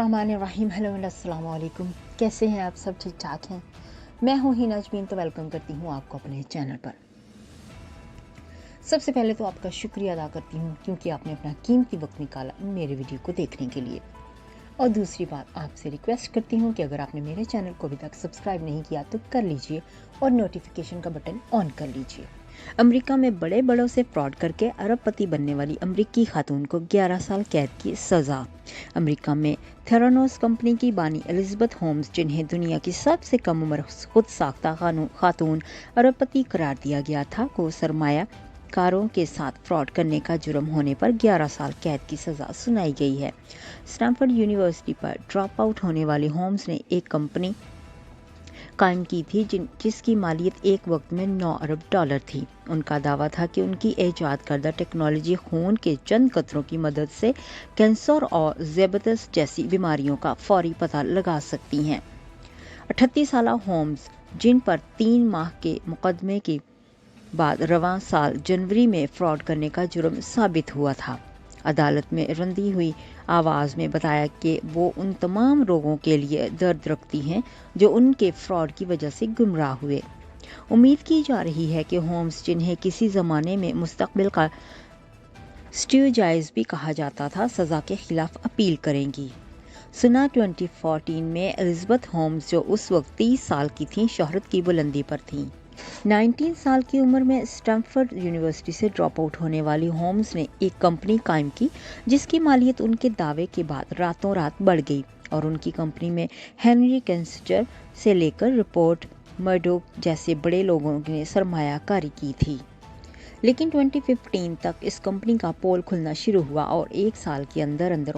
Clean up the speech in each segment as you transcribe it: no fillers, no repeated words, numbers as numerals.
बिस्मिल्लाहिर्रहमानिर्रहीम। Hello and अस्सलाम वालेकुम। कैसे हैं आप सब? ठीक ठाक हैं? मैं हूँ हिना अजमीन, तो वेलकम करती हूँ आपको अपने चैनल पर। सबसे पहले तो आपका शुक्रिया अदा करती हूँ क्योंकि आपने अपना कीमती वक्त निकाला मेरे वीडियो को देखने के लिए। और दूसरी बात, आपसे रिक्वेस्ट करती हूँ कि अगर आपने मेरे चैनल को अभी तक सब्सक्राइब नहीं किया तो कर लीजिए और नोटिफिकेशन का बटन ऑन कर लीजिए। अमेरिका में बड़े बड़ों से फ्रॉड करके अरबपति बनने वाली अमेरिकी खातून को 11 साल कैद की सज़ा। अमेरिका में थेरानोस कंपनी की बानी एलिज़ाबेथ होम्स, जिन्हें दुनिया की सबसे कम उम्र खुद साख्ता खातून अरबपति करार दिया गया था, को सरमाया कारों के साथ फ्रॉड करने का जुर्म होने पर 11 साल कैद की सज़ा सुनाई गई है। स्टैनफोर्ड यूनिवर्सिटी पर ड्रॉप आउट होने वाली होम्स ने एक कंपनी कायम की थी जिसकी मालियत एक वक्त में 9 अरब डॉलर थी। उनका दावा था कि उनकी ईजाद करदा टेक्नोलॉजी खून के चंद कतरों की मदद से कैंसर और ज़ियादत जैसी बीमारियों का फौरी पता लगा सकती हैं। 38 साल होम्स, जिन पर 3 माह के मुकदमे के बाद रवां साल जनवरी में फ्रॉड करने का जुर्म साबित हुआ था, अदालत में रंधी हुई आवाज़ में बताया कि वो उन तमाम लोगों के लिए दर्द रखती हैं जो उनके फ्रॉड की वजह से गुमराह हुए। उम्मीद की जा रही है कि होम्स, जिन्हें किसी ज़माने में मुस्तकबिल का स्ट्यूजाइज भी कहा जाता था, सज़ा के खिलाफ अपील करेंगी। सुना 2014 में एलिज़ाबेथ होम्स, जो उस वक्त 30 साल की थीं, शोहरत की बुलंदी पर थीं। 19 साल की उम्र में स्टैनफोर्ड यूनिवर्सिटी से ड्रॉप आउट होने वाली होम्स ने एक कंपनी कायम की जिसकी मालियत उनके दावे के बाद रातों रात बढ़ गई और उनकी कंपनी में हेनरी किसिंजर से लेकर रिपोर्ट मर्डोक जैसे बड़े लोगों ने सरमायाकारी की थी। लेकिन 2015 तक इस कंपनी का पोल खुलना शुरू हुआ और एक साल के अंदर अंदर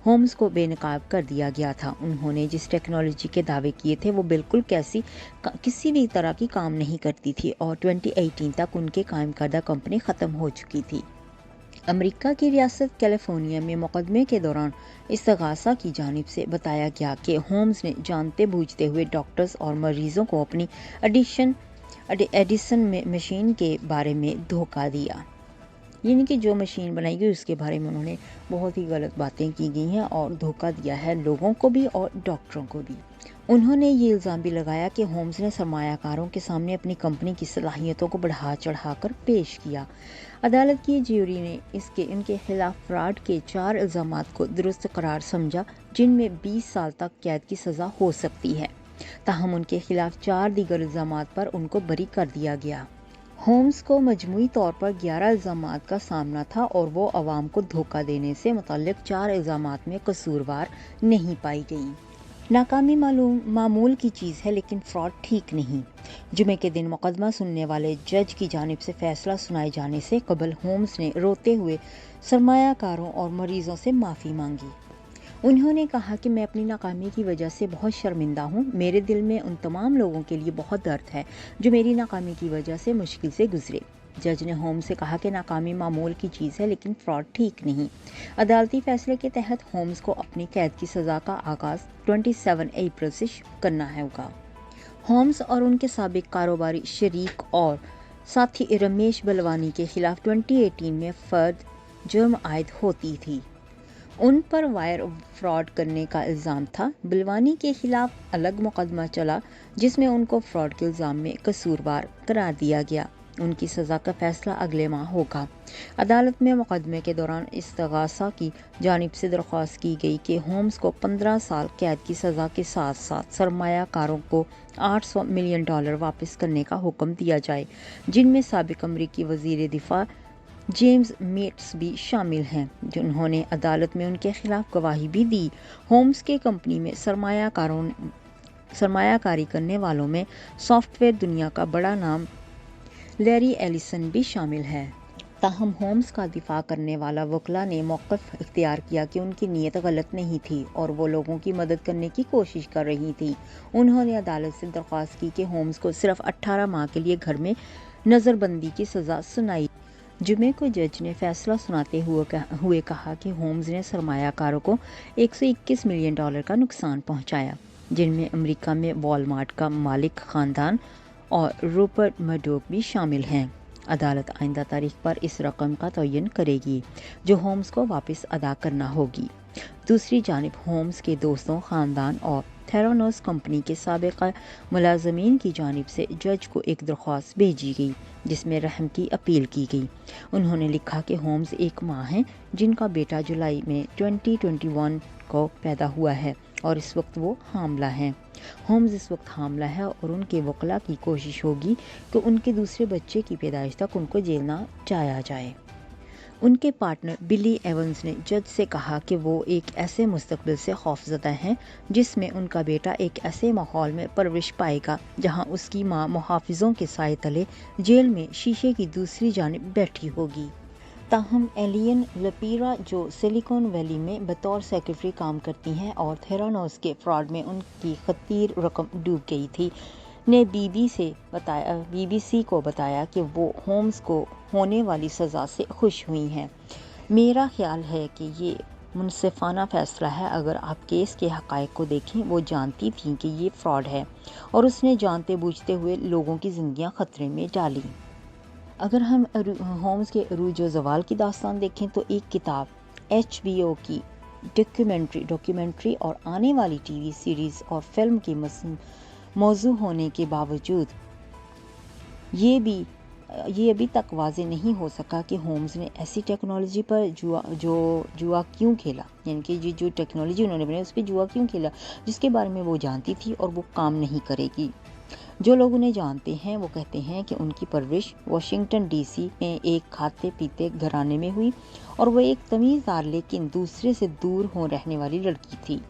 होम्स को बेनकाब कर दिया गया था। उन्होंने जिस टेक्नोलॉजी के दावे किए थे वो बिल्कुल किसी भी तरह की काम नहीं करती थी और 2018 तक उनके कायम करदा कंपनी ख़त्म हो चुकी थी। अमेरिका की रियासत कैलिफोर्निया में मुकदमे के दौरान इस्तगासा की जानिब से बताया गया कि होम्स ने जानते बूझते हुए डॉक्टर्स और मरीजों को अपनी एडिसन मशीन के बारे में धोखा दिया। यानी कि जो मशीन बनाई गई उसके बारे में उन्होंने बहुत ही गलत बातें की गई हैं और धोखा दिया है लोगों को भी और डॉक्टरों को भी। उन्होंने ये इल्ज़ाम भी लगाया कि होम्स ने सरमायाकारों के सामने अपनी कंपनी की सलाहियतों को बढ़ा चढ़ाकर पेश किया। अदालत की ज्यूरी ने इनके खिलाफ फ्रॉड के 4 इल्ज़ामात को दुरुस्त करार समझा, जिनमें 20 साल तक कैद की सज़ा हो सकती है। ताहम उनके खिलाफ 4 दीगर इल्ज़ामात पर उनको बरी कर दिया गया। होम्स को मजमूई तौर पर 11 इल्ज़ामात का सामना था और वो अवाम को धोखा देने से मुतल्लिक 4 इल्ज़ामात में कसूरवार नहीं पाई गई। नाकामी मामूल की चीज़ है लेकिन फ्रॉड ठीक नहीं। जुमे के दिन मुकदमा सुनने वाले जज की जानिब से फैसला सुनाए जाने से कबल होम्स ने रोते हुए सरमायाकारों और मरीजों से माफ़ी मांगी। उन्होंने कहा कि मैं अपनी नाकामी की वजह से बहुत शर्मिंदा हूँ। मेरे दिल में उन तमाम लोगों के लिए बहुत दर्द है जो मेरी नाकामी की वजह से मुश्किल से गुजरे। जज ने होम्स से कहा कि नाकामी मामूल की चीज़ है लेकिन फ्रॉड ठीक नहीं। अदालती फैसले के तहत होम्स को अपनी कैद की सज़ा का आगाज़ 27 अप्रैल से करना होगा। होम्स और उनके साबिक कारोबारी शरीक और साथी रमेश बलवानी के खिलाफ 2018 में फर्द जुर्म आयद होती थी। उन पर वायर फ्रॉड करने का इल्ज़ाम था। बलवानी के खिलाफ अलग मुकदमा चला जिसमें उनको फ्रॉड के इल्ज़ाम में कसूरवार करार दिया गया। उनकी सज़ा का फैसला अगले माह होगा। अदालत में मुकदमे के दौरान इस्तगासा की जानिब से दरख्वास्त की गई कि होम्स को 15 साल कैद की सज़ा के साथ साथ सरमायाकारों को $800 मिलियन वापस करने का हुक्म दिया जाए, जिनमें साबिक अमरीकी वज़ीर दिफा जेम्स मेट्स भी शामिल हैं, जिन्होंने अदालत में उनके खिलाफ गवाही भी दी। होम्स के कंपनी में सरमायाकारी करने वालों में सॉफ्टवेयर दुनिया का बड़ा नाम लैरी एलिसन भी शामिल है। ताहम होम्स का दिफा करने वाला वकला ने मौक़िफ़ इख्तियार किया कि उनकी नीयत गलत नहीं थी और वो लोगों की मदद करने की कोशिश कर रही थी। उन्होंने अदालत से दरख्वास्त की कि होम्स को सिर्फ 18 माह के लिए घर में नज़रबंदी की सज़ा सुनाई। जुमे को जज ने फैसला सुनाते हुए कहा कि होम्स ने सरमायाकारों को $121 मिलियन का नुकसान पहुंचाया, जिनमें अमेरिका में वॉलमार्ट का मालिक ख़ानदान और रूपर्ट मर्डोक भी शामिल हैं। अदालत आइंदा तारीख पर इस रकम का तयन करेगी जो होम्स को वापस अदा करना होगी। दूसरी जानिब होम्स के दोस्तों, ख़ानदान और थेरानोस कंपनी के साबिक़ा मुलाज़मीन की जानिब से जज को एक दरख्वास्त भेजी गई जिसमें रहम की अपील की गई। उन्होंने लिखा कि होम्स एक माँ हैं जिनका बेटा जुलाई में 2021 को पैदा हुआ है और इस वक्त वो हामला हैं। होम्स इस वक्त हामला है और उनके वकला की कोशिश होगी कि उनके दूसरे बच्चे की पैदाइश तक उनको जेल ना जाया जाए। उनके पार्टनर बिली एवंस ने जज से कहा कि वो एक ऐसे मुस्तकबिल से खौफज़दा हैं जिसमें उनका बेटा एक ऐसे माहौल में परवरिश पाएगा जहां उसकी मां मुहाफ़िज़ों के साए तले जेल में शीशे की दूसरी जानिब बैठी होगी। ताहम एलियन लपीरा, जो सिलिकॉन वैली में बतौर सेक्रेटरी काम करती हैं और थेरानोस के फ्रॉड में उनकी खतीर रकम डूब गई थी, ने बीबीसी को बताया कि वो होम्स को होने वाली सज़ा से खुश हुई हैं। मेरा ख्याल है कि ये मुनसिफाना फ़ैसला है। अगर आप केस के हक़ाइक़ को देखें, वो जानती थी कि ये फ्रॉड है और उसने जानते बूझते हुए लोगों की ज़िंदगियां ख़तरे में डाली। अगर हम होम्स के अरूज व ज़वाल की दास्तान देखें तो एक किताब, HBO की डॉक्यूमेंट्री और आने वाली TV सीरीज़ और फिल्म की मौजू होने के बावजूद ये अभी तक वाज़ेह नहीं हो सका कि होम्स ने ऐसी टेक्नोलॉजी पर जुआ क्यों खेला, यानी कि जो टेक्नोलॉजी उन्होंने बनाई उस पर जुआ क्यों खेला जिसके बारे में वो जानती थी और वो काम नहीं करेगी। जो लोग उन्हें जानते हैं वो कहते हैं कि उनकी परवरिश वाशिंगटन DC में एक खाते पीते घराने में हुई और वो एक तमीज़दार लेकिन दूसरे से दूर हो रहने वाली लड़की थी।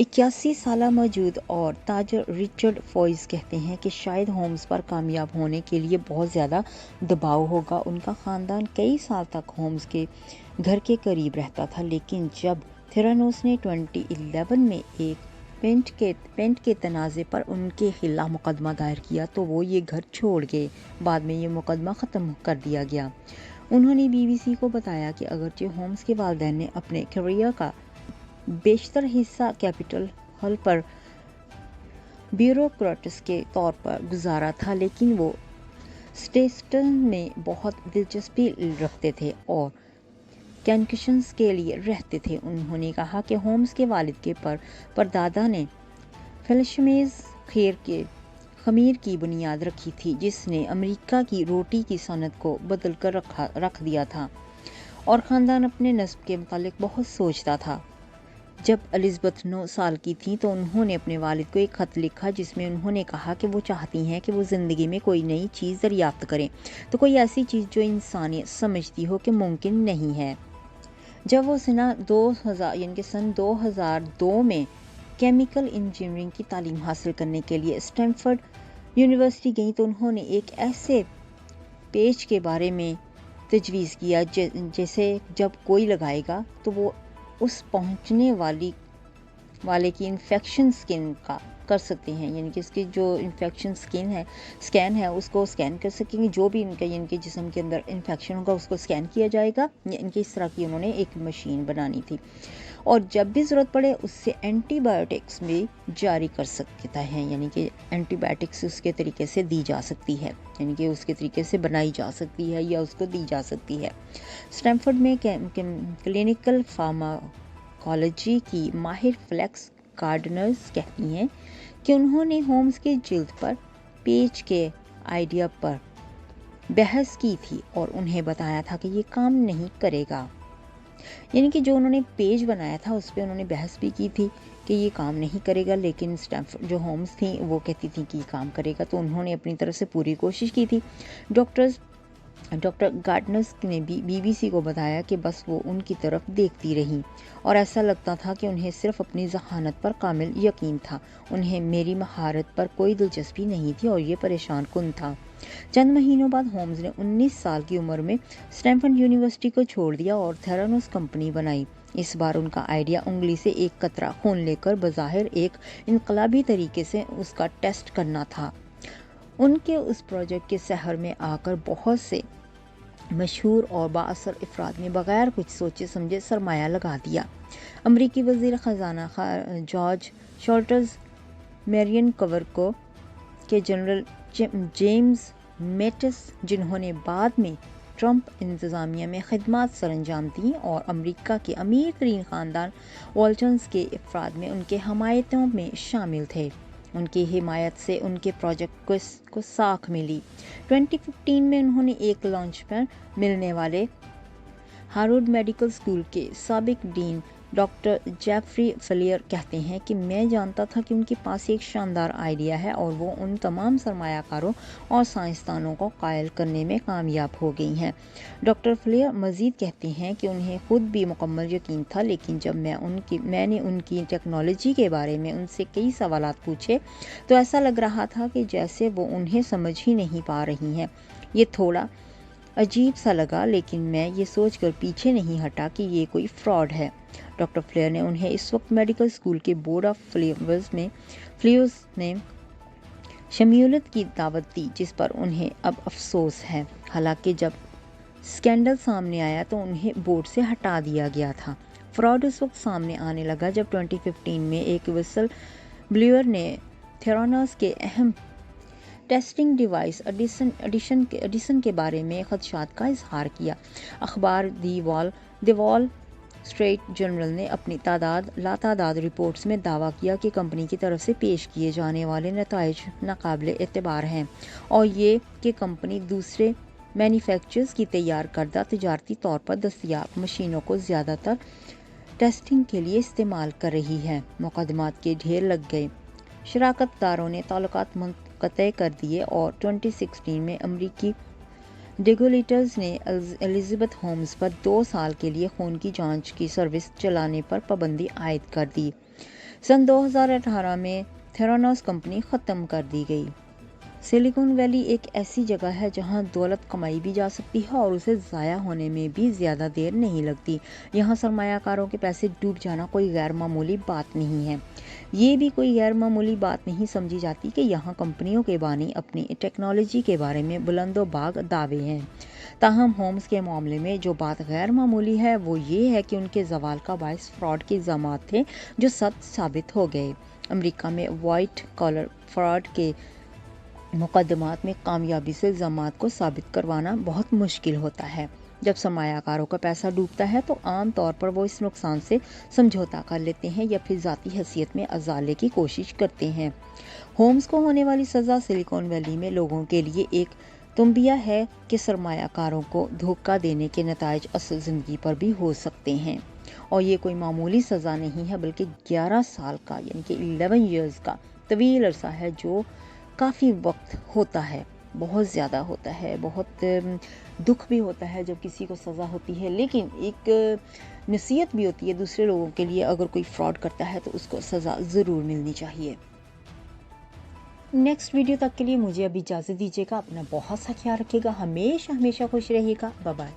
81 साला मौजूद और ताजर रिचर्ड फॉइस कहते हैं कि शायद होम्स पर कामयाब होने के लिए बहुत ज़्यादा दबाव होगा। उनका ख़ानदान कई साल तक होम्स के घर के करीब रहता था, लेकिन जब थेरानोस ने 2011 में एक पेंट के तनाज़े पर उनके खिलाफ मुकदमा दायर किया तो वो ये घर छोड़ गए। बाद में ये मुकदमा ख़त्म कर दिया गया। उन्होंने BBC को बताया कि अगरचे होम्स के वालिदैन ने अपने करियर का बेशतर हिस्सा कैपिटल हिल पर ब्यूरोक्रेट्स के तौर पर गुजारा था, लेकिन वो स्टेटस में बहुत दिलचस्पी रखते थे और कैनक्शंस के लिए रहते थे। उन्होंने कहा कि होम्स के वालिद के परदादा ने फेलशमेज खमीर की बुनियाद रखी थी, जिसने अमेरिका की रोटी की सनत को बदल कर रख दिया था और ख़ानदान अपने नस्ब के मुतालिक बहुत सोचता था। जब एलिज़ाबेथ 9 साल की थी तो उन्होंने अपने वालिद को एक ख़त लिखा जिसमें उन्होंने कहा कि वो चाहती हैं कि वो ज़िंदगी में कोई नई चीज़ दरियाफ्त करें, तो कोई ऐसी चीज़ जो इंसानियत समझती हो कि मुमकिन नहीं है। जब वो सन 2002 में केमिकल इंजीनियरिंग की तालीम हासिल करने के लिए स्टैनफोर्ड यूनिवर्सिटी गई तो उन्होंने एक ऐसे पेच के बारे में तजवीज़ किया जैसे जब कोई लगाएगा तो वो उस पहुंचने वाले की इन्फेक्शन स्किन का कर सकते हैं, यानी कि इसकी जो इन्फेक्शन स्कैन है उसको स्कैन कर सकेंगे। जो भी इनके जिस्म के अंदर इन्फेक्शन होगा उसको स्कैन किया जाएगा। इनकी इस तरह की उन्होंने एक मशीन बनानी थी और जब भी ज़रूरत पड़े उससे एंटीबायोटिक्स भी जारी कर सकता है, यानी कि एंटीबायोटिक्स उसके तरीके से दी जा सकती है, यानी कि उसके तरीके से बनाई जा सकती है या उसको दी जा सकती है। स्टैनफोर्ड में क्लिनिकल फार्माकोलॉजी की माहिर फ्लेक्स गार्डनर्स कहती हैं कि उन्होंने होम्स के जिल्द पर पेज के आइडिया पर बहस की थी और उन्हें बताया था कि ये काम नहीं करेगा, यानी कि जो उन्होंने पेज बनाया था उस पर उन्होंने बहस भी की थी कि ये काम नहीं करेगा, लेकिन स्टैनफोर्ड जो होम्स थी वो कहती थी कि ये काम करेगा, तो उन्होंने अपनी तरफ से पूरी कोशिश की थी। डॉक्टर गार्डनर्स ने भी BBC को बताया कि बस वो उनकी तरफ देखती रही और ऐसा लगता था कि उन्हें सिर्फ अपनी ज़हानत पर कामिल यकीन था, उन्हें मेरी महारत पर कोई दिलचस्पी नहीं थी और ये परेशान कुन था। चंद महीनों बाद होम्स ने 19 साल की उम्र में स्टैनफोर्ड यूनिवर्सिटी को छोड़ दिया और थेरानोस कंपनी बनाई। इस बार उनका आइडिया उंगली से एक कतरा खून लेकर बज़ाहिर एक इनकलाबी तरीके से उसका टेस्ट करना था। उनके उस प्रोजेक्ट के सहर में आकर बहुत से मशहूर और बाअसर अफराद ने बगैर कुछ सोचे समझे सरमाया लगा दिया। अमरीकी वज़ीर ख़ज़ाना जॉर्ज शॉल्टर्स, मैरियन कवरको के जनरल जेम्स मेटिस, जिन्होंने बाद में ट्रंप इंतज़ामिया में खिदमत सरअंजाम दी और अमेरिका के अमीर तरीन ख़ानदान वॉल्टन्स के अफराद में उनके हमायतियों में शामिल थे। उनकी हिमायत से उनके प्रोजेक्ट को साख मिली। 2015 में उन्होंने एक लॉन्च पर मिलने वाले हार्वर्ड मेडिकल स्कूल के साबिक डीन डॉक्टर जेफरी फलियर कहते हैं कि मैं जानता था कि उनके पास एक शानदार आइडिया है और वो उन तमाम सरमायाकारों और साइंसदानों को कायल करने में कामयाब हो गई हैं। डॉक्टर फलियर मज़ीद कहते हैं कि उन्हें खुद भी मुकम्मल यकीन था, लेकिन जब मैंने उनकी टेक्नोलॉजी के बारे में उनसे कई सवालात पूछे तो ऐसा लग रहा था कि जैसे वो उन्हें समझ ही नहीं पा रही हैं। ये थोड़ा अजीब सा लगा, लेकिन मैं ये सोचकर पीछे नहीं हटा कि ये कोई फ्रॉड है। डॉक्टर फ्लेयर ने उन्हें इस वक्त मेडिकल स्कूल के बोर्ड ऑफ फ्लीवर्स में शमूलियत की दावत दी, जिस पर उन्हें अब अफसोस है। हालांकि जब स्कैंडल सामने आया तो उन्हें बोर्ड से हटा दिया गया था। फ्रॉड उस वक्त सामने आने लगा जब 2015 में एक विसल ब्लोअर ने थेरानोस के अहम टेस्टिंग डिवाइस एडिसन के बारे में खदशात का इजहार किया। अखबार दी वॉल स्ट्रीट जर्नल ने अपनी लातादाद रिपोर्ट्स में दावा किया कि कंपनी की तरफ से पेश किए जाने वाले नताइज नाकाबिले एतबार हैं और ये कि कंपनी दूसरे मैन्युफैक्चरर्स की तैयार करदा तिजारती तौर पर दस्तयाब मशीनों को ज़्यादातर टेस्टिंग के लिए इस्तेमाल कर रही है। मुकदमात के ढेर लग गए। शराकतदारों ने ताल्लुकात मुनक़ते कर दिए और 2016 में अमरीकी रेगुलेटर्स ने एलिज़ाबेथ होम्स पर 2 साल के लिए खून की जांच की सर्विस चलाने पर पाबंदी आयद कर दी। सन 2018 में थेरानोस कंपनी ख़त्म कर दी गई। सिलिकॉन वैली एक ऐसी जगह है जहां दौलत कमाई भी जा सकती है और उसे ज़ाया होने में भी ज़्यादा देर नहीं लगती। यहाँ सरमायाकारों के पैसे डूब जाना कोई गैर मामूली बात नहीं है। ये भी कोई गैर मामूली बात नहीं समझी जाती कि यहाँ कंपनियों के बानी अपनी टेक्नोलॉजी के बारे में बुलंदोबाग दावे हैं। ताहम होम्स के मामले में जो बात गैर मामूली है वो ये है कि उनके जवाल का बायस फ्रॉड के इल्ज़ाम थे जो सच साबित हो गए। अमेरिका में वाइट कॉलर फ्रॉड के मुकदमात में कामयाबी से इल्ज़ामात को साबित करवाना बहुत मुश्किल होता है। जब सरमायाकारों का पैसा डूबता है तो आम तौर पर वो इस नुकसान से समझौता कर लेते हैं या फिर ज़ाती हैसियत में अजाले की कोशिश करते हैं। होम्स को होने वाली सज़ा सिलिकॉन वैली में लोगों के लिए एक तुम्बिया है कि सरमायाकारों को धोखा देने के नताइज असल ज़िंदगी पर भी हो सकते हैं और ये कोई मामूली सज़ा नहीं है बल्कि 11 साल का यानी कि 11 ईयर्स का तवील अरसा है, जो काफ़ी वक्त होता है, बहुत ज़्यादा होता है। बहुत दुख भी होता है जब किसी को सज़ा होती है, लेकिन एक नसीहत भी होती है दूसरे लोगों के लिए, अगर कोई फ्रॉड करता है तो उसको सज़ा ज़रूर मिलनी चाहिए। नेक्स्ट वीडियो तक के लिए मुझे अभी इजाज़त दीजिएगा। अपना बहुत सा ख्याल रखिएगा। हमेशा खुश रहिएगा। Bye bye.